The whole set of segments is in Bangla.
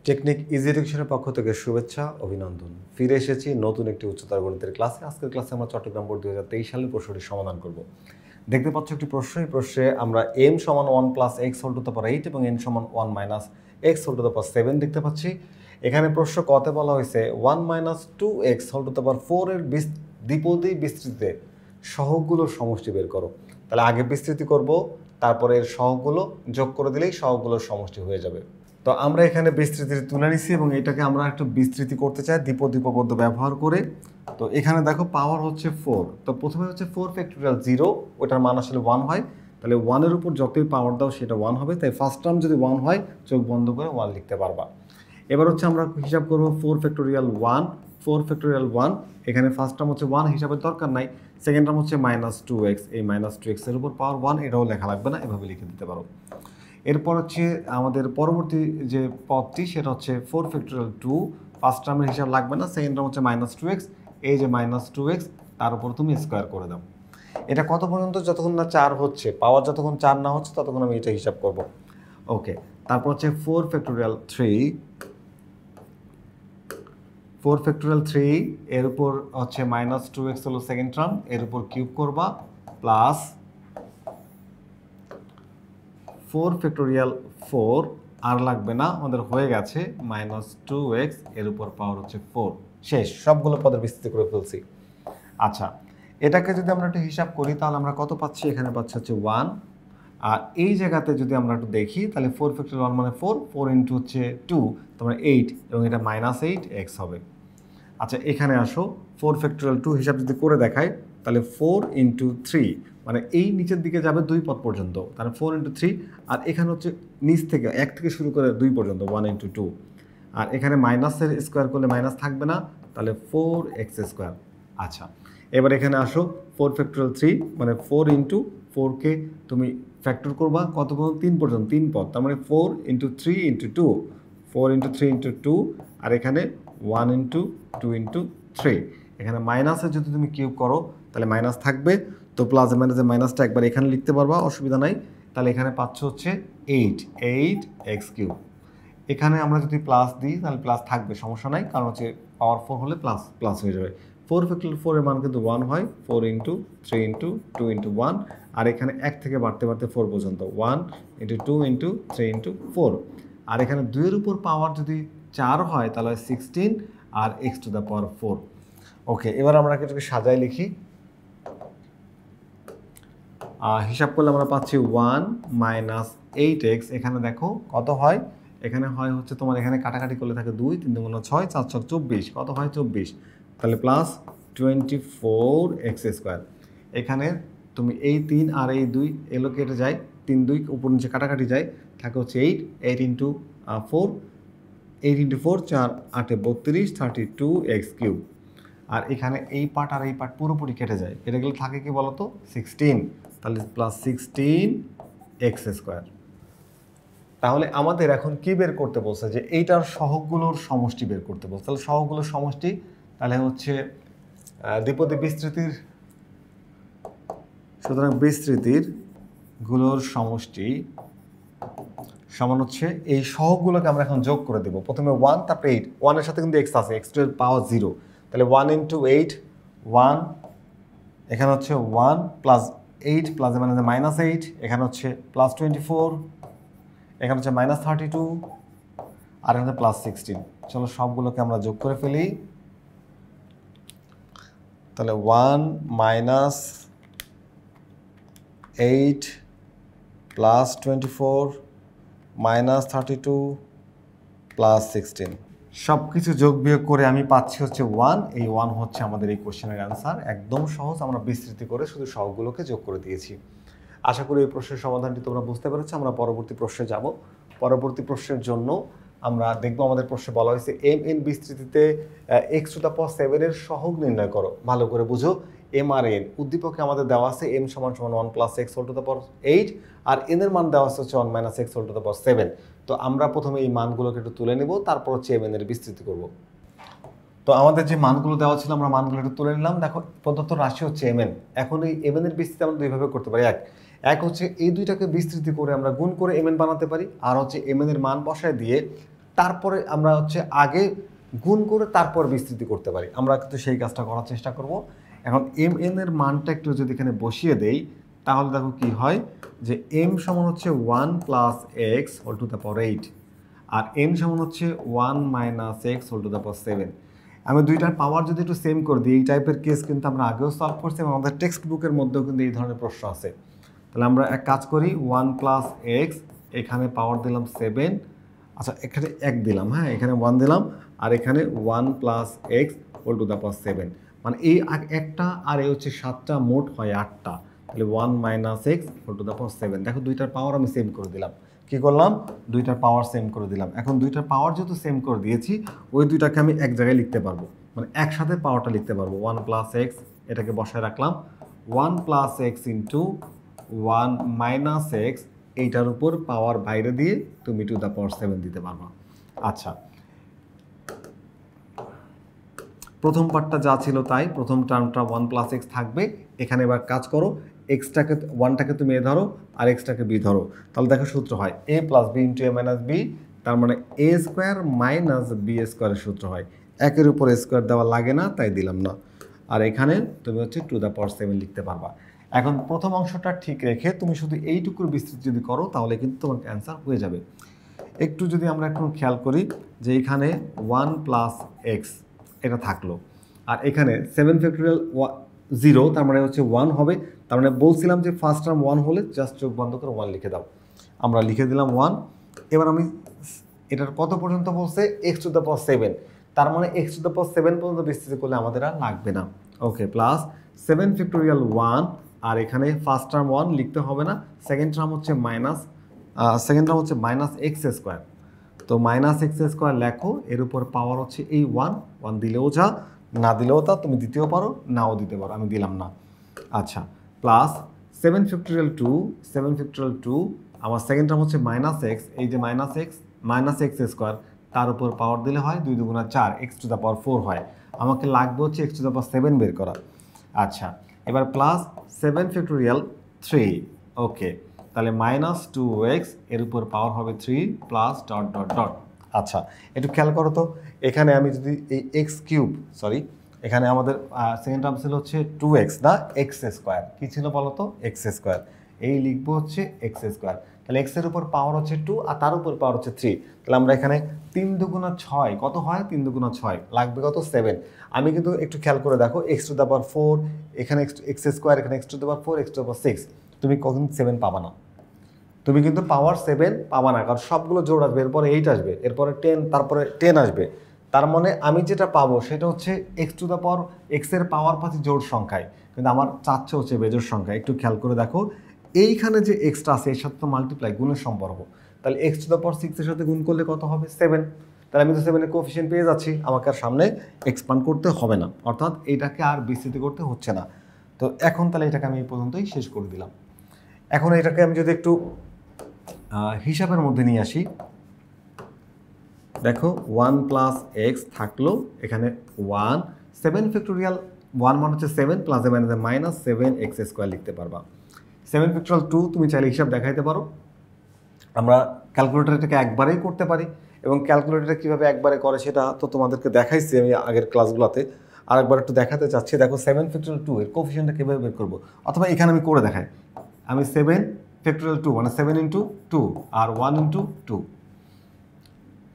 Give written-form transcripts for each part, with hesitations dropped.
টেকনিক ইজি এডুকেশনের পক্ষ থেকে শুভেচ্ছা অভিনন্দন। ফিরে এসেছি নতুন একটি উচ্চতর গণিতের ক্লাসে। আজকের ক্লাসে আমরা চট্টগ্রাম বোর্ড 2023 সালের প্রশ্নটি সমাধান করব। দেখতে পাচ্ছ একটি প্রশ্ন, এই প্রশ্নে আমরা m সমান 1 plus x whole to the power 8 এবং n সমান 1 minus x whole to the power 7 দেখতে পাচ্ছি। এখানে প্রশ্ন কতে বলা হয়েছে 1 minus 2x whole to the power 4 এর দ্বিপদী বিস্তৃতিতে সহগগুলোর সমষ্টি বের করো। তাহলে আগে বিস্তৃতি করব, তারপরে এর সহগগুলো যোগ করে দিলেই সহগগুলোর সমষ্টি হয়ে যাবে। তো আমরা এখানে বিস্তৃতি তুলে নিচ্ছি এবং এটাকে আমরা একটু বিস্তৃতি করতে চাই দ্বিপদী উপপাদ্য ব্যবহার করে। তো এখানে দেখো পাওয়ার হচ্ছে 4, তো প্রথমে হচ্ছে 4 ফ্যাক্টোরিয়াল 0, ওটার মান আসলে 1 হয়, তাহলে 1-এর উপর যতই পাওয়ার দাও সেটা 1 হবে, তাই ফার্স্ট টার্ম যদি 1 হয় চোখ বন্ধ করে 1 লিখতে পারবা। এবার হচ্ছে আমরা হিসাব করবো 4 ফ্যাক্টোরিয়াল 1, 4 ফ্যাক্টোরিয়াল 1, এখানে ফার্স্ট টার্ম হচ্ছে 1, হিসাবের দরকার নাই। সেকেন্ড টার্ম হচ্ছে মাইনাস 2x, এই মাইনাস 2x এর উপর পাওয়ার 1, এটাও লেখা লাগবে না, এভাবে লিখে দিতে পারো। এরপর হচ্ছে আমাদের পরবর্তী যে পদটি সেটা হচ্ছে 4 ফ্যাক্টোরিয়াল 2, ফার্স্ট টার্মের হিসাব লাগবে না, সেকেন্ড টার্ম হচ্ছে মাইনাস 2x, এই যে মাইনাস 2x তার উপর তুমি স্কোয়ার করে দাও। এটা কত পর্যন্ত? যতক্ষণ না 4 হচ্ছে, পাওয়ার যতক্ষণ 4 না হচ্ছে ততক্ষণ আমি এটা হিসাব করব। ওকে, তারপর হচ্ছে 4 ফ্যাক্টোরিয়াল 3, 4 ফ্যাক্টোরিয়াল 3 এর উপর হচ্ছে মাইনাস 2x হলো সেকেন্ড টার্ম, এর উপর কিউব করবা, প্লাস 4 ফ্যাক্টোরিয়াল 4 আর লাগবে না, আমাদের হয়ে গেছে মাইনাস 2x এর উপর পাওয়ার হচ্ছে 4। শেষ, সবগুলো পদের বিস্তৃতি করে ফেলছি। আচ্ছা, এটাকে যদি আমরা একটু হিসাব করি তাহলে আমরা কত পাচ্ছি? এখানে পাচ্ছি হচ্ছে 1, আর এই জায়গাতে যদি আমরা একটু দেখি তাহলে 4 ফ্যাক্টোরিয়াল 1 মানে 4, 4 ইন্টু হচ্ছে 2 তারপরে 8 এবং এটা মাইনাস 8x হবে। আচ্ছা, এখানে আসো 4 ফ্যাক্টোরিয়াল 2 হিসাব যদি করে দেখাই তাহলে 4 ইন্টু 3 মানে এই নিচের দিকে যাবে 2 পদ পর্যন্ত, তাহলে 4 ইন্টু 3, আর এখানে হচ্ছে নিচ থেকে 1 থেকে শুরু করে 2 পর্যন্ত 1 ইন্টু 2, আর এখানে মাইনাসের স্কোয়ার করলে মাইনাস থাকবে না, তাহলে 4x স্কোয়ার। আচ্ছা, এবার এখানে আসো 4 ফ্যাক্টোরিয়াল 3 মানে 4 ইন্টু 4কে তুমি ফ্যাক্টর করবা কত পর্যন্ত? 3 পর্যন্ত, 3 পদ, তার মানে 4 ইন্টু 3 ইন্টু 2, 4 ইন্টু 3 ইন্টু 2, আর এখানে 1 ইন্টু 2 ইন্টু 3। এখানে মাইনাসে যদি তুমি কিউব করো তাহলে মাইনাস থাকবে, তো প্লাস মাইনাসে মাইনাসটা একবার এখানে লিখতে পারবা, অসুবিধা নাই। তাহলে এখানে পাচ্ছ হচ্ছে 8x কিউব। এখানে আমরা যদি প্লাস দিই তাহলে প্লাস থাকবে, সমস্যা নাই, কারণ হচ্ছে পাওয়ার 4 হলে প্লাস প্লাস হয়ে যাবে। 4 ফ্যাক্টোরিয়াল 4 এর মান কিন্তু 1 হয়, 4 ইন্টু 3 ইন্টু 2 ইন্টু 1, আর এখানে 1 থেকে বাড়তে বাড়তে 4 পর্যন্ত, 1 ইন্টু 2 ইন্টু 3 ইন্টু 4, আর এখানে 2 এর উপর পাওয়ার যদি 4 হয় তাহলে 16 আর x টু দ্য পাওয়ার 4। ওকে, এবার আমরা এটাকে সাজায় লিখি। হিসাব করলে আমরা পাচ্ছি 1 মাইনাস 8x, এখানে দেখো কত হয়, এখানে হয় হচ্ছে তোমার এখানে কাটাকাটি করলে থাকে 2, 3 দুগুণ 6, 4 6 24, কত হয় 24, তাহলে প্লাস 24x স্কোয়ার। এখানে তুমি এই 3 আর এই 2 এলো কেটে যায়, 3 2 উপর নিচে কাটাকাটি যায়, থাকে হচ্ছে 8, 8 ইন্টু 4, 8 ইন্টু 4 4 8 32, 32x কিউব। আর এখানে এই পার্ট আর এই পার্ট পুরোপুরি কেটে যায়, কেটে গেলে থাকে কি বলতো 16, তাহলে প্লাস 16x স্কোয়ার। তাহলে আমাদের এখন কি বের করতে বলছে? যে এইটার সহগগুলোর সমষ্টি বের করতে বলছে। তাহলে সহগগুলোর সমষ্টি তাহলে হচ্ছে দ্বিপদী বিস্তৃতির, সুতরাং বিস্তৃতির গুলোর সমষ্টি সমান হচ্ছে এই সহগগুলোকে আমরা এখন যোগ করে দেব। প্রথমে 1, তারপরে 8, 1 এর সাথে কিন্তু x আছে, x এর পাওয়ার 0, তাহলে 1 ইন্টু 8 1, এখানে হচ্ছে 1 প্লাস 8 প্লাস মানে মাইনাস 8, এখানে হচ্ছে প্লাস 24, এখানে হচ্ছে মাইনাস 32, আর এখানে প্লাস 16। চলো সবগুলোকে আমরা যোগ করে ফেলি। তাহলে 1 মাইনাস 8 প্লাস 24 মাইনাস 32 প্লাস 16, সব কিছু যোগ বিয়োগ করে আমি পাচ্ছি হচ্ছে 1। এই 1 হচ্ছে আমাদের এই কোশ্চেনের অ্যান্সার। একদম সহজ, আমরা বিস্তৃতি করে শুধু সবগুলোকে যোগ করে দিয়েছি। আশা করি এই প্রশ্নের সমাধানটি তোমরা বুঝতে পেরেছো। আমরা পরবর্তী প্রশ্নে যাব। পরবর্তী প্রশ্নের জন্য আমরা দেখব, আমাদের প্রশ্নে বলা হয়েছে mn বিস্তৃতিতে x two the power 7 এর সহগ নির্ণয় করো। ভালো করে বুঝো, m আর n উদ্দীপকে আমাদের দেওয়া আছে m সমান 1 plus x whole to the power 8, আর n এর মান দেওয়া আছে হচ্ছে 1 minus x whole to the power 7। তো আমরা প্রথমে এই মানগুলোকে একটু তুলে নেব, তারপর হচ্ছে mn এর বিস্তৃতি করব। তো আমাদের যে মানগুলো দেওয়া ছিল আমরা মানগুলো একটু তুলে নিলাম। দেখো প্রদত্ত রাশি হচ্ছে mn। এখন এই mn এর বিস্তৃতি আমরা দুইভাবে করতে পারি। এক হচ্ছে এই দুইটাকে বিস্তৃতি করে আমরা গুণ করে mn বানাতে পারি, আর হচ্ছে mn এর মান বসায় দিয়ে তারপরে আমরা হচ্ছে আগে গুণ করে তারপর বিস্তৃতি করতে পারি। আমরা কিন্তু সেই কাজটা করার চেষ্টা করব। এখন এম এন এর মানটা একটু যদি এখানে বসিয়ে দেই তাহলে দেখো কি হয় যে এম সমান হচ্ছে 1 plus x whole to the power 8 আর এন সমান হচ্ছে 1 minus x whole to the power 7। আমি দুইটার পাওয়ার যদি একটু সেম করে দিই, এই টাইপের কেস কিন্তু আমরা আগেও সলভ করছি এবং আমাদের টেক্সট বুকের মধ্যেও কিন্তু এই ধরনের প্রশ্ন আছে। তাহলে আমরা এক কাজ করি, 1 প্লাস এক্স, এখানে পাওয়ার দিলাম 7, আচ্ছা এখানে 1 দিলাম, হ্যাঁ এখানে 1 দিলাম, আর এখানে 1 plus x whole to the power 7, মানে এই একটা আর এই হচ্ছে 7টা, মোট হয় 8টা। তাহলে 1 minus x whole to the power 7। দেখো দুইটার পাওয়ার আমি সেম করে দিলাম। কি করলাম? দুইটার পাওয়ার সেম করে দিলাম। এখন দুইটার পাওয়ার যেহেতু সেম করে দিয়েছি, ওই দুইটাকে আমি এক জায়গায় লিখতে পারবো, মানে একসাথে পাওয়ারটা লিখতে পারবো। 1 প্লাস এক্স, এটাকে বসায় রাখলাম, 1 plus x into 1 minus x, এইটার উপর পাওয়ার বাইরে দিয়ে তুমি টু দ্য পাওয়ার 7 দিতে পারবা। আচ্ছা, প্রথম পার্টটা যা ছিল তাই, প্রথম টার্মটা 1 প্লাস এক্স থাকবে। এখানে এবার কাজ করো, এক্সটাকে 1টাকে তুমি এ ধরো আর এক্সটাকে বি ধরো, তাহলে দেখো সূত্র হয় এ প্লাস বি ইন্টু এ মাইনাস বি, তার মানে এ স্কোয়ার মাইনাস বি স্কোয়ারের সূত্র হয়। একের উপর স্কোয়ার দেওয়া লাগে না, তাই দিলাম না। আর এখানে তুমি হচ্ছে টু দ্য পাওয়ার 7 লিখতে পারবা। এখন প্রথম অংশটা ঠিক রেখে তুমি শুধু এইটুকুর বিস্তৃতি যদি করো তাহলে কিন্তু তোমার অ্যান্সার হয়ে যাবে। একটু যদি আমরা এখন খেয়াল করি যে এখানে 1 প্লাস এক্স এটা থাকলো, আর এখানে 7 ফ্যাক্টোরিয়াল 0, তার মানে হচ্ছে 1 হবে। তার মানে বলছিলাম যে ফার্স্ট টার্ম 1 হলে জাস্ট চোখ বন্ধ করে 1 লিখে দাও। আমরা লিখে দিলাম 1। এবার আমি এটার কত পর্যন্ত বলছে? এক্স টু দ্য পাওয়ার 7, তার মানে এক্স টু দ্য পাওয়ার 7 পর্যন্ত বিস্তৃতি করলে আমাদের আর লাগবে না। ওকে, প্লাস 7 ফ্যাক্টোরিয়াল 1, আর এখানে ফার্স্ট টার্ম 1 লিখতে হবে না, সেকেন্ড টার্ম হচ্ছে মাইনাস এক্স স্কোয়ার। তো মাইনাস এক্স স্কোয়ার লেখো, এর উপর পাওয়ার হচ্ছে এই 1 দিলেও যা, না দিলেও তা, তুমি দিতেও পারো নাও দিতে পারো, আমি দিলাম না। আচ্ছা, প্লাস 7 ফ্যাক্টোরিয়াল 2, আমার সেকেন্ড টার্ম হচ্ছে মাইনাস এক্স, এই যে মাইনাস এক্স স্কোয়ার, তার উপর পাওয়ার দিলে হয় 2 দুগুণা 4, এক্স টু দ্য পাওয়ার 4 হয়। আমাকে লাগবে হচ্ছে এক্স টু দ্য পাওয়ার 7 বের করা। আচ্ছা, এবার প্লাস 7 ফ্যাক্টোরিয়াল 3, ওকে, তাহলে মাইনাস 2x, এর উপর পাওয়ার হবে 3 প্লাস ডট ডট ডট। আচ্ছা, একটু খেয়াল করো তো, এখানে আমি যদি এই এক্স কিউব, সরি এখানে আমাদের সেকেন্ড টার্ম ছিল হচ্ছে 2x না এক্স স্কোয়ার, কী ছিল বলো তো? X square. এই লিখবো হচ্ছে এক্স স্কোয়ার, তাহলে এক্সের উপর পাওয়ার হচ্ছে 2 আর তার উপর পাওয়ার হচ্ছে 3, তাহলে আমরা এখানে 3 দুগুণা 6, কত হয়? 3 দুগুণা 6, লাগবে কত? 7। আমি কিন্তু একটু খেয়াল করে দেখো, এক্স টু দ্য পাওয়ার 4, এখানে এক্স স্কোয়ার, এখানে x two the power 4, x two the পাওয়ার 6, তুমি কখন 7 পাবা না, তুমি কিন্তু পাওয়ার 7 পাবা না, কারণ সবগুলো জোড় আসবে, এরপরে 8 আসবে, এরপরে 10, তারপরে 10 আসবে। তার মানে আমি যেটা পাবো সেটা হচ্ছে এক্স টু দ্য পাওয়ার, এক্সের পাওয়ার পাচ্ছি জোড় সংখ্যায়, কিন্তু আমার চাচ্ছে হচ্ছে বেজোড় সংখ্যা। একটু খেয়াল করে দেখো, এইখানে যে এক্সটা আছে এর সাথে তো মাল্টিপ্লাই, গুণের সম্পর্ক, তাহলে এক্স টু দ্য পাওয়ার 6 এর সাথে গুণ করলে কত হবে? 7। তাহলে আমি তো 7-এর কোএফিশিয়েন্ট পেয়ে যাচ্ছি, আমাকে আর সামনে এক্সপান্ড করতে হবে না, অর্থাৎ এটাকে আর বিস্তৃত করতে হচ্ছে না। তো এখন তাহলে এটাকে আমি এই পর্যন্তই শেষ করে দিলাম। এখন এটাকে আমি যদি একটু হিসাবের মধ্যে নিয়ে আসি, দেখো 1 প্লাস এক্স থাকলো, এখানে 1, 7 ফ্যাক্টোরিয়াল 1 মানে হচ্ছে 7 প্লাস এ মাইনাস 7 এক্স স্কোয়ার লিখতে পারবা। 7 ফ্যাক্টোরিয়াল 2 তুমি চাইলে হিসাব দেখাইতে পারো, আমরা ক্যালকুলেটরটাকে একবারেই করতে পারি, এবং ক্যালকুলেটরটা কীভাবে একবারে করে সেটা তো তোমাদেরকে দেখাইছি আমি আগের ক্লাসগুলোতে, আরেকবার একটু দেখাতে চাচ্ছি। দেখো 7 ফ্যাক্টোরিয়াল 2 এর কোএফিশিয়েন্টটা কীভাবে বের করবো, অথবা এখানে আমি করে দেখাই। আমি 7 ফ্যাক্টোরিয়াল 2 মানে 7 ইন্টু 2 আর 1 ইন্টু 2,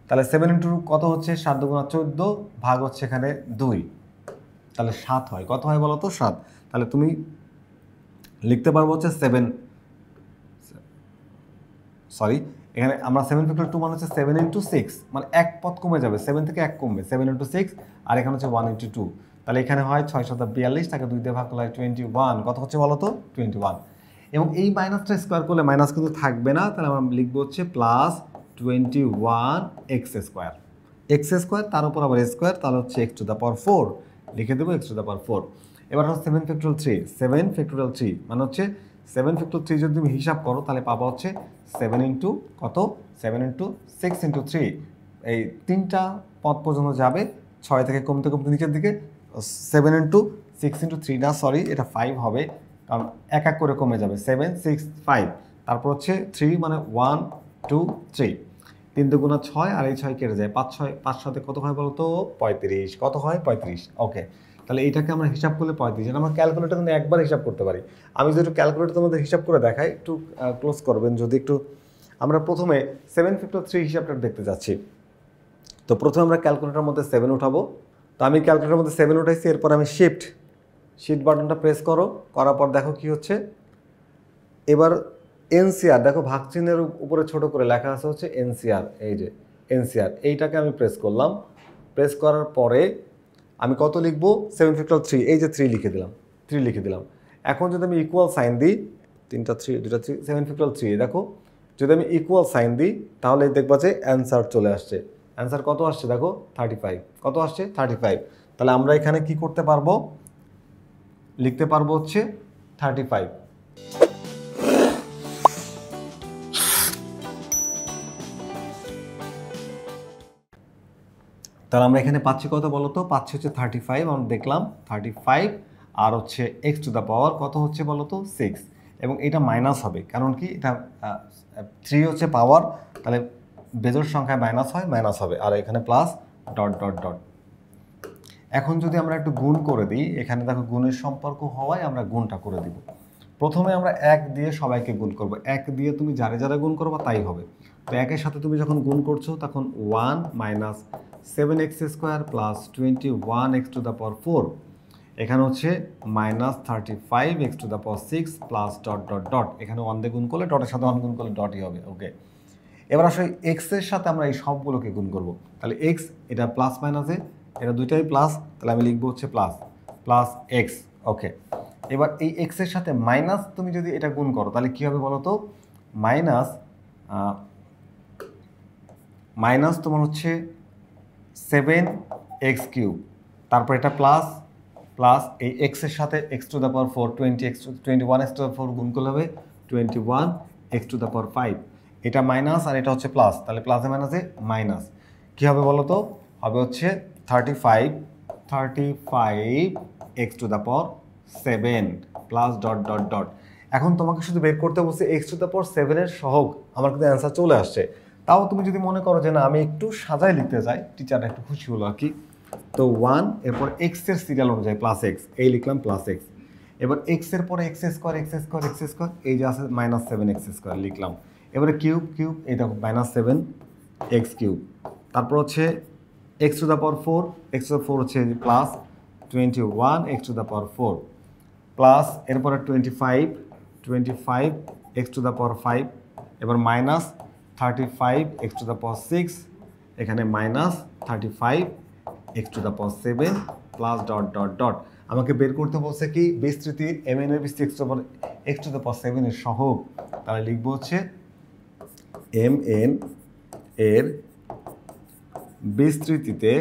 তাহলে 7 ইন্টু কত হচ্ছে? 7 দুগুণা 14, ভাগ হচ্ছে এখানে 2, তাহলে 7 হয়। কত হয় বলো তো? 7। তাহলে তুমি লিখতে পারবো হচ্ছে 7, সরি এখানে আমরা 7 ফ্যাক্টোরিয়াল 2 মানে হচ্ছে 7 ইন্টু 6, মানে এক পদ কমে যাবে, 7 থেকে 1 কমবে, 7 ইন্টু 6, আর এখানে হচ্ছে 1 ইন্টু 2, তাহলে এখানে হয় 6 7 42, তাকে 2 দিয়ে ভাগ করলে 21, কত হচ্ছে বলো তো? 21। এবং এই মাইনাসটা স্কোয়ার করলে মাইনাস কিন্তু থাকবে না, তাহলে আমরা লিখবো হচ্ছে প্লাস 21 এক্স স্কোয়ার, তার উপর আবার স্কোয়ার, তাহলে হচ্ছে এক্স টু দ্য পাওয়ার 4, লিখে দেবো এক্স টু দ্য পাওয়ার 4। এবার হচ্ছে 7 ফ্যাক্টোরিয়াল 3 মানে হচ্ছে 7 ফ্যাক্টোরিয়াল 3 যদি তুমি হিসাব করো তাহলে পাবা হচ্ছে 7 ইন্টু কত? 7 ইন্টু 6 ইন্টু 3, এই 3টা পদ পর্যন্ত যাবে, 6 থেকে কমতে কমতে নিচের দিকে, 7 ইন্টু 6 ইন্টু 3 না, সরি এটা 5 হবে, কারণ এক এক করে কমে যাবে, 7 6 5, তারপর হচ্ছে 3 মানে 1 2 3, 3 দুগুণা 6 আর এই 6 কেটে যায়, 5 সাথে কত হয় বলো তো? 35। কত হয়? 35। ওকে, তাহলে এইটাকে আমরা হিসাব করলে 35। এটা আমরা ক্যালকুলেটর কিন্তু একবার হিসাব করতে পারি। আমি যদি একটু ক্যালকুলেটর তোমাদের হিসাব করে দেখাই, একটু ক্লোজ করবেন যদি একটু। আমরা প্রথমে 7 ফ্যাক্টর 3 হিসাবটা দেখতে যাচ্ছি। তো প্রথমে আমরা ক্যালকুলেটরের মধ্যে 7 উঠাবো। তো আমি ক্যালকুলেটরের মধ্যে 7 উঠাইছি, এরপর আমি শিফট বাটনটা প্রেস করো, করার পর দেখো কি হচ্ছে। এবার এনসিআর দেখো, ভাগ চিহ্নের উপরে ছোট করে লেখা আছে হচ্ছে এনসিআর, এই যে এনসিআর, এইটাকে আমি প্রেস করলাম। প্রেস করার পরে আমি কত লিখবো? 7 ফ্যাক্টর 3, এই যে 3 লিখে দিলাম, 3 লিখে দিলাম। এখন যদি আমি ইকুয়াল সাইন দিই, 3টা 3 2টা 3, 7 ফ্যাক্টর 3, দেখো যদি আমি ইকুয়াল সাইন দিই তাহলে দেখবা যে অ্যান্সার চলে আসছে। অ্যান্সার কত আসছে দেখো? 35। কত আসছে? 35। তাহলে আমরা এখানে কি করতে পারবো? লিখতে পারবো হচ্ছে 35। তাহলে আমরা এখানে পাচ্ছি কত বলো তো? পাচ্ছি হচ্ছে 35। আমরা দেখলাম 35 আর হচ্ছে এক্স টু দ্য পাওয়ার কত হচ্ছে বলো তো? 6। এবং এটা মাইনাস হবে, কারণ কি এটা 3 হচ্ছে পাওয়ার, তাহলে বেজোড় সংখ্যায় মাইনাস হয়, মাইনাস হবে। আর এখানে প্লাস ডট ডট ডট। এখন যদি আমরা একটু গুণ করে দিই, এখানে দেখো গুণের সম্পর্ক হওয়ায় আমরা গুণটা করে দিব। প্রথমে আমরা 1 দিয়ে সবাইকে গুণ করব। 1 দিয়ে তুমি যারে যারা গুণ করবা তাই হবে। তো 1-এর সাথে তুমি যখন গুণ করছো তখন 1 minus 7x square plus 21x two the power 4, এখানে হচ্ছে minus 35x two the power 6 plus dot dot dot. এখানে 1 দিয়ে গুণ করলে, ডটের সাথে 1 গুণ করলে ডটই হবে। ওকে, এবার আসলে এক্সের সাথে আমরা এই সবগুলোকে গুণ করব। তাহলে এক্স, এটা প্লাস মাইনাসে, এটা দুইটাই প্লাস, তাহলে আমি লিখবো হচ্ছে প্লাস প্লাস এক্স। ওকে, এবার এই এক্সের সাথে মাইনাস তুমি যদি এটা গুণ করো তাহলে কী হবে বলো তো? মাইনাস মাইনাস তোমার হচ্ছে 7x কিউব, তারপর এটা প্লাস প্লাস এই এক্সের সাথে x two the power 4, 21x to the 4 গুণ করলে হবে 21x টু দ্য পাওয়ার 5। এটা মাইনাস আর এটা হচ্ছে প্লাস, তাহলে প্লাসে মাইনাসে মাইনাস। কী হবে বলো তো? হবে হচ্ছে 35x two the power 7 plus dot dot dot. এখন তোমাকে শুধু বের করতে বলছে এক্স টু দ্য পাওয়ার 7-এর সহগ, আমার কিন্তু অ্যান্সার চলে আসছে। তাও তুমি যদি মনে করো যে না আমি একটু সাজায় লিখতে চাই, টিচারটা একটু খুশি হলো আর কি। তো 1, এরপর এক্সের সিরিয়াল অনুযায়ী প্লাস এক্স, এই লিখলাম প্লাস এক্স। এবার এক্সের পরে x square x square x square, এই যে আছে মাইনাস 7x স্কোয়ার লিখলাম। এবারে কিউব কিউব, এই দেখো মাইনাস 7x কিউব। তারপর হচ্ছে x two the power 4, x to the 4 হচ্ছে plus 21x two the power 4 plus এরপরে 25x টু দ্য পাওয়ার 5, এবার মাইনাস 35x টু দ্য পাওয়ার 6, এখানে minus 35x two the power 7 plus dot dot dot. আমাকে বের করতে বলছে কি বিস্তৃতির mn এর বিস্তৃতি x টু দ্য পাওয়ার 7 এর সহগ, তাহলে লিখবো হচ্ছে mn এর বিস্তৃতিতে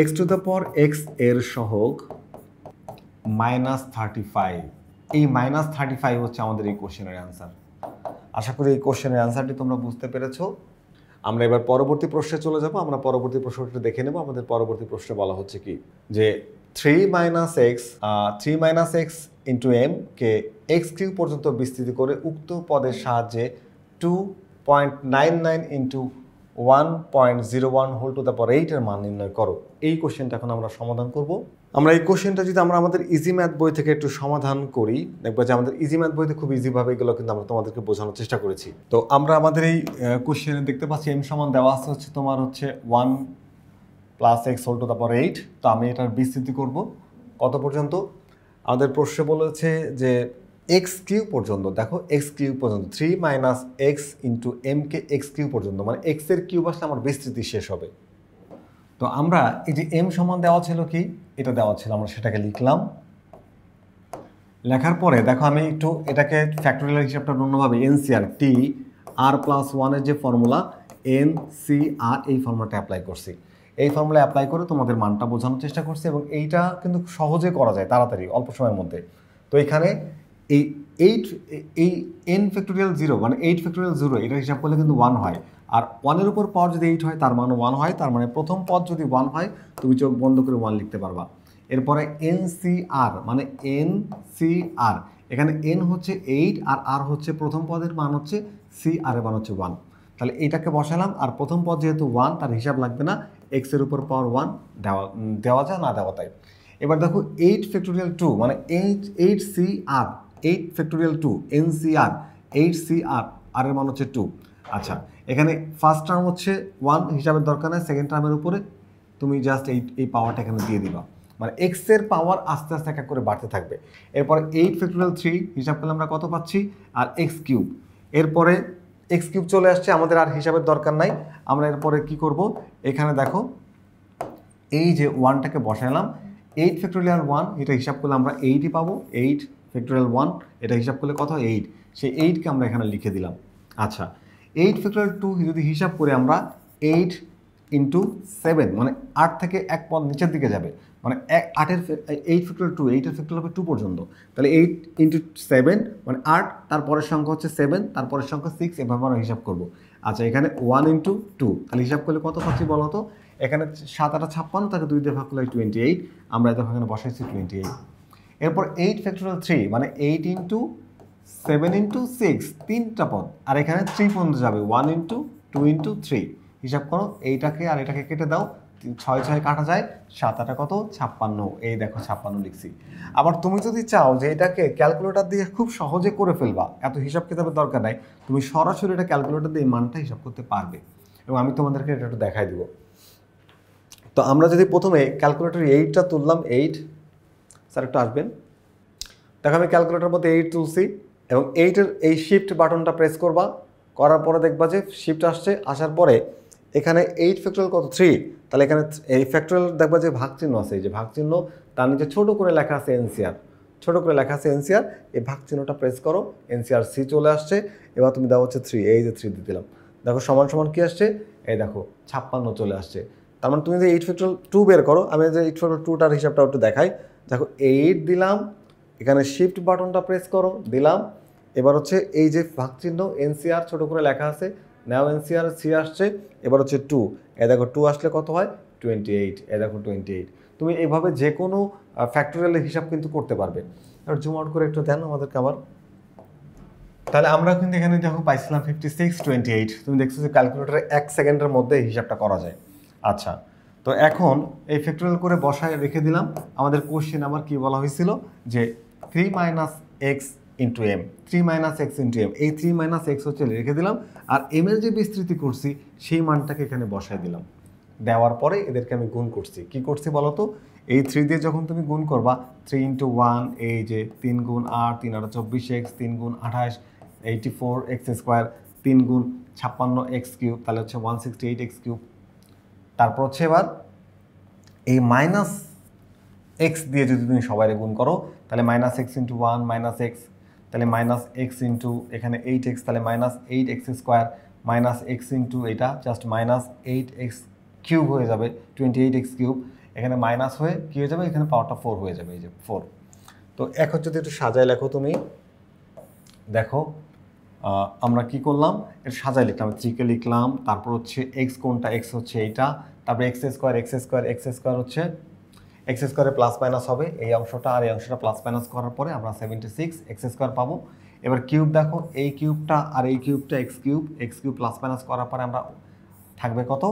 x two the power x এর সহগ -35। এই -35 হচ্ছে আমাদের এই কোশ্চেনের অ্যান্সার। আশা করি এই কোশ্চেনের অ্যান্সারটি তোমরা বুঝতে পেরেছো। আমরা এবার পরবর্তী প্রশ্নে চলে যাব। আমরা পরবর্তী প্রশ্নটি দেখে নেব। আমাদের পরবর্তী প্রশ্নে বলা হচ্ছে কি যে 3 - x ইন্টু m কে x কিউব পর্যন্ত বিস্তৃত করে উক্ত পদের সাহায্যে 2.99 into 1.01 whole to the power 8 এর মান নির্ণয় করো। এই কোশ্চেনটা এখন আমরা সমাধান করব। আমরা এই কোশ্চেনটা যদি আমরা আমাদের ইজি ম্যাথ বই থেকে একটু সমাধান করি, দেখবো যে আমাদের ইজি ম্যাথ বইতে খুব ইজিভাবে এগুলো কিন্তু আমরা তোমাদেরকে বোঝানোর চেষ্টা করেছি। তো আমরা আমাদের এই কোশ্চেনে দেখতে পাচ্ছি m সমান দেওয়া আছে হচ্ছে তোমার হচ্ছে 1 plus x whole to the power 8। তো আমি এটার বিস্তৃতি করব কত পর্যন্ত? আমাদের প্রশ্নে বলেছে যে এক্স কিউব পর্যন্ত। দেখো এক্স কিউব পর্যন্ত, 3 - x ইন্টু m কে এক্স কিউব পর্যন্ত, মানে এক্স এর কিউব আসলে আমার বিস্তৃতি শেষ হবে। তো আমরা এই যে m সমান দেওয়া ছিল কি, এটা দেওয়া ছিল, আমরা সেটাকে লিখলাম। লেখার পরে দেখো আমি একটু এটাকে ফ্যাক্টোরিয়াল হিসাবটা অন্যভাবে এনসিআর টি আর প্লাস 1 এর যে ফর্মুলা এনসিআর, এই ফর্মুলাটা অ্যাপ্লাই করছি। এই ফর্মুলা অ্যাপ্লাই করে তোমাদের মানটা বোঝানোর চেষ্টা করছি, এবং এইটা কিন্তু সহজে করা যায় তাড়াতাড়ি অল্প সময়ের মধ্যে। তো এখানে এই n ফ্যাক্টোরিয়াল 0 মানে 8 ফ্যাক্টোরিয়াল 0 এটা হিসাব করলে কিন্তু 1 হয়। আর 1-এর উপর পাওয়ার যদি 8 হয় তার মানে 1 হয়, তার মানে প্রথম পদ যদি 1 হয় তুমি চোখ বন্ধ করে 1 লিখতে পারবা। এরপরে এনসিআর মানে এনসিআর, এখানে n হচ্ছে 8 আর r হচ্ছে প্রথম পদের মান হচ্ছে, c আর এর মান হচ্ছে 1। তাহলে এইটাকে বসালাম, আর প্রথম পদ যেহেতু 1 তার হিসাব লাগবে না, x এর উপর পাওয়ার 1 দেওয়া যায় না দেওয়া তাই। এবার দেখো 8 ফ্যাক্টোরিয়াল 2 মানে 8cr 8 ফ্যাক্টোরিয়াল 2 NCR 8cr আর এর মান হচ্ছে 2। আচ্ছা, এখানে ফার্স্ট টার্ম হচ্ছে 1 হিসাবের দরকার নেই, সেকেন্ড টার্মের উপরে তুমি জাস্ট এই পাওয়ারটা এখানে দিয়ে দিবা, মানে x এর পাওয়ার আস্তে আস্তে এক এক করে বাড়তে থাকবে। এরপরে 8 ফ্যাক্টোরিয়াল 3 হিসাব করলে আমরা কত পাচ্ছি, আর x কিউব, এরপরে x কিউব চলে আসছে, আমাদের আর হিসাবের দরকার নাই। আমরা এরপরে কি করব, এখানে দেখো এই যে 1টাকে বসাইলাম, 8 ফ্যাক্টোরিয়াল 1 এটা হিসাব করলে আমরা 8ই পাবো, 8 ফ্যাক্টোরিয়াল 1 এটা হিসাব করলে কত 8, সেই 8কে আমরা এখানে লিখে দিলাম। আচ্ছা, 8 ফ্যাক্টোরিয়াল 2 যদি হিসাব করে আমরা 8 ইন্টু 7 মানে 8 থেকে এক পদ নিচের দিকে যাবে, মানে 8 ফ্যাক্টোরিয়াল 2 8 ফ্যাক্টোরিয়াল হবে 2 পর্যন্ত, তাহলে 8 ইন্টু 7 মানে 8, তারপরের সংখ্যা হচ্ছে 7, তারপরের সংখ্যা 6, এভাবে আমরা হিসাব করব। আচ্ছা, এখানে 1 ইন্টু 2 তাহলে হিসাব করলে কত পাচ্ছি বলো তো, এখানে 7 8 56, তাকে 2 দিয়ে ভাগ করলে 28, আমরা এখানে বসাইছি 28। এরপর 8 ফ্যাক্টোরিয়াল 3 মানে 8 ইন্টু 7 ইন্টু 6 তিনটা পদ, আর এখানে 3 পর্যন্ত যাবে, 1 ইন্টু 2 ইন্টু 3 হিসাব করো, এইটাকে আর এটাকে কেটে দাও, 6 6 কাটা যায়, 7 8 কত 56, এই দেখো 56 লিখছি। আবার তুমি যদি চাও যে এটাকে ক্যালকুলেটর দিয়ে খুব সহজে করে ফেলবা, এত হিসাব কিতাবের দরকার নাই, তুমি সরাসরি এটা ক্যালকুলেটর দিয়ে মানটা হিসাব করতে পারবে, এবং আমি তোমাদেরকে এটা একটু দেখাই দিব। তো আমরা যদি প্রথমে ক্যালকুলেটর 8টা তুললাম, 8 স্যার একটু আসবেন, দেখো আমি ক্যালকুলেটর মধ্যে 8 তুলছি, এবং 8-এর এই শিফট বাটনটা প্রেস করবা, করার পরে দেখবা যে শিফট আসছে, আসার পরে এখানে 8 ফ্যাক্টোরিয়াল কত 3, তাহলে এখানে এই ফ্যাক্টোরিয়াল দেখবা যে ভাগ চিহ্ন আছে, এই যে ভাগ চিহ্ন, তার নিচে ছোট করে লেখা আছে NCR, ছোট করে লেখা আছে NCR, এই ভাগ চিহ্নটা প্রেস করো, NCR C চলে আসছে, এবার তুমি দাও হচ্ছে 3, এই যে 3 দিয়ে দিলাম, দেখো সমান সমান কি আসছে, এই দেখো 56 চলে আসছে। তার মানে তুমি যে 8 ফ্যাক্টোরিয়াল 2 বের করো, আমি যে 8 ফ্যাক্টোরিয়াল 2টার হিসাবটা একটু দেখাই, দেখো 8 দিলাম, এখানে শিফট বাটনটা প্রেস করো, দিলাম, এবার হচ্ছে এই যে ভাগ চিহ্ন NCR ছোট করে লেখা আছে, নাও NCR C আসছে, এবার হচ্ছে 2, এ দেখো 2 আসলে কত হয় 28, এ দেখো 28। তুমি এইভাবে যে কোনো ফ্যাক্টোরিয়ালের হিসাব কিন্তু করতে পারবে। আর জুম আউট করে একটু দেন আমাদেরকে আবার, তাহলে আমরা কিন্তু এখানে দেখো পাইছিলাম 56 28, তুমি দেখছো যে ক্যালকুলেটরে 1 সেকেন্ডের মধ্যে হিসাবটা করা যায়। আচ্ছা, তো এখন এই ফ্যাক্টোরিয়াল করে বসায় রেখে দিলাম। আমাদের কোশ্চেন আমার কি বলা হয়েছিল যে 3 minus x into m, 3 minus x into m, এই 3 মাইনাস এক্স হচ্ছে রেখে দিলাম, আর এম এর যে বিস্তৃতি করছি সেই মানটাকে এখানে বসায় দিলাম। দেওয়ার পরে এদেরকে আমি গুণ করছি, কি করছি বলো তো, এই 3 দিয়ে যখন তুমি গুণ করবা, 3 ইন্টু 1 এই যে 3 গুণ 8 3 8 24x, 3 গুণ 28 84x স্কোয়ার, 3 গুণ 56x কিউব, তাহলে হচ্ছে 168x কিউব। তারপর হচ্ছে এবার এই মাইনাস এক্স দিয়ে যদি তুমি সবাই গুণ করো, তাহলে minus x into 1 minus x, তাহলে মাইনাস এক্স ইন্টু এখানে 8x, তাহলে minus 8x square, minus x into এটা জাস্ট মাইনাস 8x কিউব হয়ে যাবে, 28x কিউব, এখানে মাইনাস হয়ে কী হয়ে যাবে, এখানে পাওয়ারটা 4 হয়ে যাবে, এই যে 4। তো এখন যদি একটু সাজায় লেখো তুমি, দেখো আমরা কি করলাম, এটা সাজায় লিখলাম, 3কে লিখলাম, তারপর হচ্ছে এক্স কোনটা, এক্স হচ্ছে এইটা, তারপর এক্স স্কোয়ার হচ্ছে এক্স স্কোয়ারে প্লাস মাইনাস হবে এই অংশটা, আর এই অংশটা প্লাস মাইনাস করার পরে আমরা 76x স্কোয়ার পাবো। এবার কিউব দেখো, এই কিউবটা আর এই কিউবটা এক্স কিউব প্লাস মাইনাস করার পরে আমরা থাকবে কত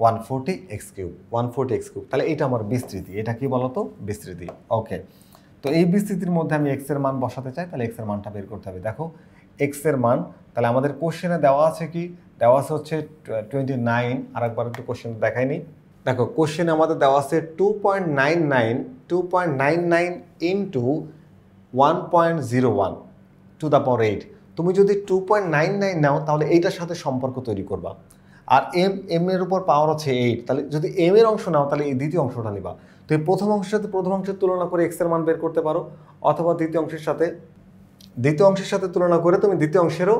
140x কিউব, 140x কিউব। তাহলে এটা আমার বিস্তৃতি, এটা কি বলতো বিস্তৃতি। ওকে, তো এই বিস্তৃতির মধ্যে আমি এক্স এর মান বসাতে চাই, তাহলে এক্স এর মানটা বের করতে হবে। দেখো এক্স এর মান, তাহলে আমাদের কোশ্চেনে দেওয়া আছে কি, দেওয়া আছে হচ্ছে 29, আরেকবার একটু কোশ্চেন দেখাইনি। দেখো কোশ্চেনে আমাদের দেওয়া আছে 2.99 ইন্টু 1.01 টু দ্য পাওয়ার 8। তুমি যদি 2.99 নাও তাহলে এইটার সাথে সম্পর্ক তৈরি করবা, আর এম এর উপর পাওয়ার হচ্ছে 8, তাহলে যদি এম এর অংশ নাও তাহলে এই দ্বিতীয় অংশটা নিবা। তো এই প্রথম অংশের সাথে প্রথম অংশের তুলনা করে এক্স এর মান বের করতে পারো, অথবা দ্বিতীয় অংশের সাথে তুলনা করে তুমি দ্বিতীয় অংশেরও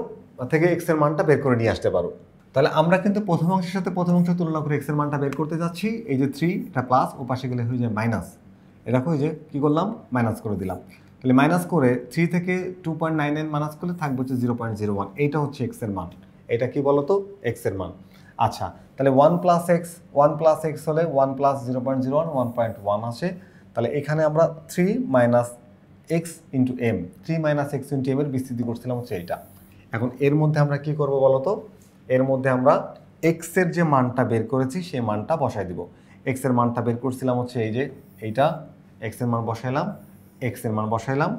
থেকে এক্স এর মানটা বের করে নিয়ে আসতে পারো। তাহলে আমরা কিন্তু প্রথম অংশের সাথে প্রথম অংশ তুলনা করে এক্স এর মানটা বের করতে যাচ্ছি, এই যে 3 এটা প্লাস, ও পাশে গেলে হয়ে যায় মাইনাস, দেখো এই যে কী করলাম মাইনাস করে দিলাম। তাহলে মাইনাস করে 3 থেকে 2.99 মাইনাস করলে থাকবে হচ্ছে 0.01, এইটা হচ্ছে এক্স এর মান। এটা কি বলতো এক্স এর মান। আচ্ছা, তাহলে 1 প্লাস এক্স হলে 1 প্লাস 0.01 1.1 আসে। তাহলে এখানে আমরা 3 minus x into m, 3 minus x into m এর বিস্তৃতি করছিলাম হচ্ছে এইটা। এখন এর মধ্যে আমরা কি করবো বলতো, এর মধ্যে আমরা এক্স এর যে মানটা বের করেছি সেই মানটা বসাই দিব। এক্স এর মানটা বের করছিলাম হচ্ছে এই যে এইটা, এক্স এর মান বসাইলাম, এক্স এর মান বসাইলাম,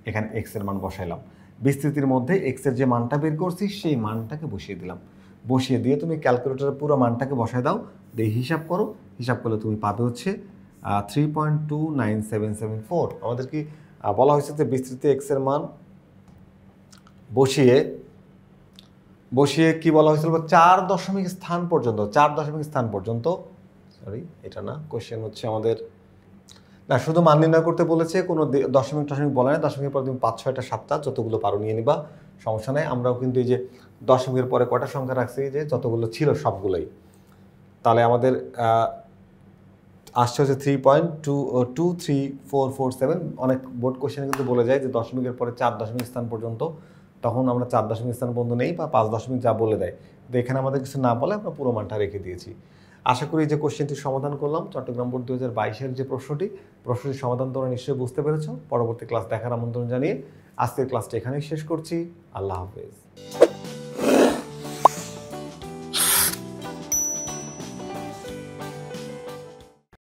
এখানে এক্স এর মান বসাইলাম। বিস্তৃতির মধ্যে এক্স এর যে মানটা বের করছি সেই মানটাকে বসিয়ে দিলাম। বসিয়ে দিয়ে তুমি ক্যালকুলেটরের পুরো মানটাকে বসাই দাও, দিয়ে হিসাব করো। হিসাব করলে তুমি পাবে হচ্ছে 3.29774। আমাদের কি বলা হয়েছে যে বিস্তৃতি এক্স এর মান বসিয়ে কি বলা হয়েছিল, 4 দশমিক স্থান পর্যন্ত, 4 দশমিক স্থান পর্যন্ত, সরি এটা না, কোশ্চেন হচ্ছে আমাদের না, শুধু মান নির্ণয় করতে বলেছে, কোনো দশমিক টশমিক বলে না। দশমিকের পরে তুমি 5, 6টা 7টা যতগুলো পারো নিয়ে নিবা, সমস্যা নেই। আমরাও কিন্তু এই যে দশমিকের পরে কয়টা সংখ্যা রাখছি, যে যতগুলো ছিল সবগুলোই। তাহলে আমাদের আসছে হচ্ছে 3.23447। অনেক বোর্ড কোশ্চেনে কিন্তু বলে যায় যে দশমিকের পরে 4 দশমিক স্থান পর্যন্ত, তখন আমরা 4 দশমিক স্থান পর্যন্ত নেই বা 5 দশমিক যা বলে দেয়। তো এখানে আমাদের কিছু না বলে আমরা পুরো মানটা রেখে দিয়েছি। আশা করি যে কোশ্চেনটি সমাধান করলাম, চট্টগ্রাম বোর্ড 2022-এর যে প্রশ্নটির সমাধান তোমরা নিশ্চয়ই বুঝতে পেরেছো। পরবর্তী ক্লাস দেখার আমন্ত্রণ জানিয়ে আজকের ক্লাসটা এখানেই শেষ করছি। আল্লাহ হাফেজ।